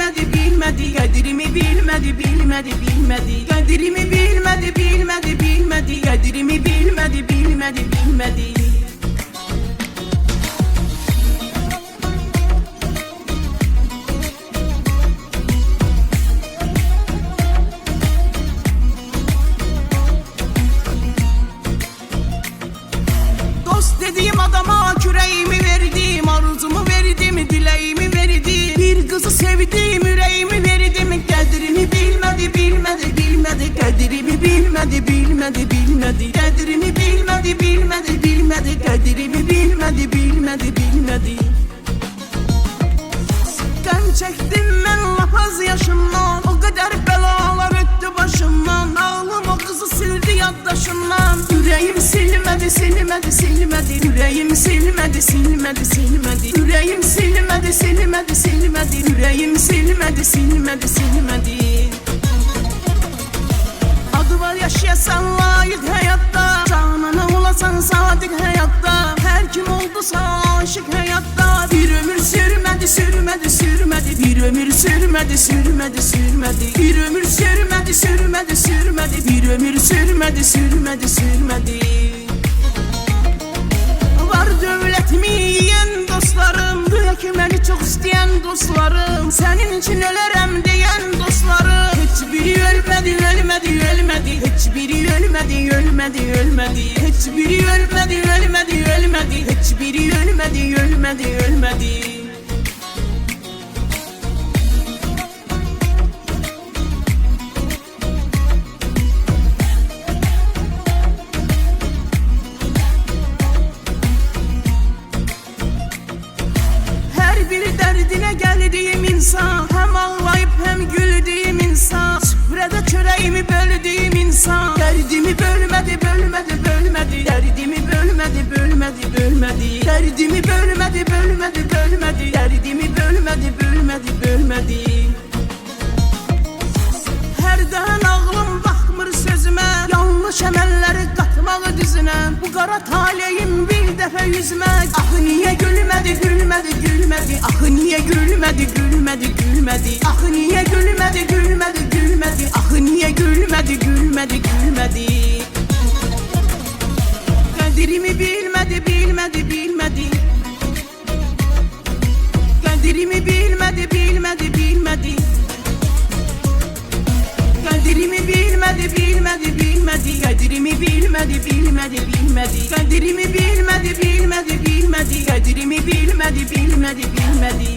bilmedi bilmedi, kaderimi bilmedi bilmedi bilmedi, kaderimi bilmedi bilmedi bilmedi, kaderimi bilmedi bilmedi bilmedi. Dost dediğim adama küreğimi verdim, arzumu verdim, dileğimi verdim. Bir kızı sevdim, yüreğimi verdim, kaderimi bilmedi bilmedi bilmedi, kaderimi bilmedi bilmedi bilmedi, kaderimi bilmedi bilmedi bilmedi, kaderimi bilmedi bilmedi bilmedi. Gam çektim ben lapaz yaşımdan, o kadar belalar öttü başımdan. Ağlım o kızı sildi yaddaşımdan. Yüreğim silmedi silmedi silmedi, yüreğim silmedi silmedi silmedi, yüreğim silmedi silmedi silmedi, yüreğim silmedi silmedi silmedi. Adı var yaşayasan layık hayatta, canına olasan sadık hayatta. Her kim oldusa aşık hayatta. Bir ömür sürmedi sürmedi sürmedi, bir ömür sürmedi sürmedi sürmedi, bir ömür sürmedi sürmedi sürmedi, bir ömür sürmedi sürmedi sürmedi. Var dövletimi yiyen dostlarım, belki beni çok isteyen dostlarım, senin için ölerem diyen dostlarım. Hiçbiri ölmedi ölmedi ölmedi, hiçbiri ölmedi ölmedi ölmedi, hiçbiri ölmedi ölmedi ölmedi, hiçbiri ölmedi ölmedi ölmedi. Bir derdine geldiğim insan, hem ağlayıp hem güldüğüm insan, süfrede çöreğimi böldüğüm insan. Derdimi bölmedi bölmedi bölmedi, derdimi bölmedi bölmedi bölmedi, derdimi bölmedi bölmedi bölmedi, derdimi bölmedi bölmedi bölmedi. Her dağın ağlım bakmır sözüme, yanlış emelleri katmalı düzüne. Bu kara taleyim bir defa yüzmek, ah niye gülmedi gülmedi gülmedi, ah niye gülmedi gülmedi gülmedi, ah niye gülmedi gülmedi gülmedi, ah niye gülmedi gülmedi gülmedi. Kaderimi bilmedi bilmedi bilmedi, kaderimi bilmedi bilmedi bilmedi, kaderimi bilmedi bilmedi bilmedi, kaderimi bilmedi bilmedi bilmedi, kaderimi bilmedi bilmedi bilmedi, kaderimi bilmedi bilmedi bilmedi.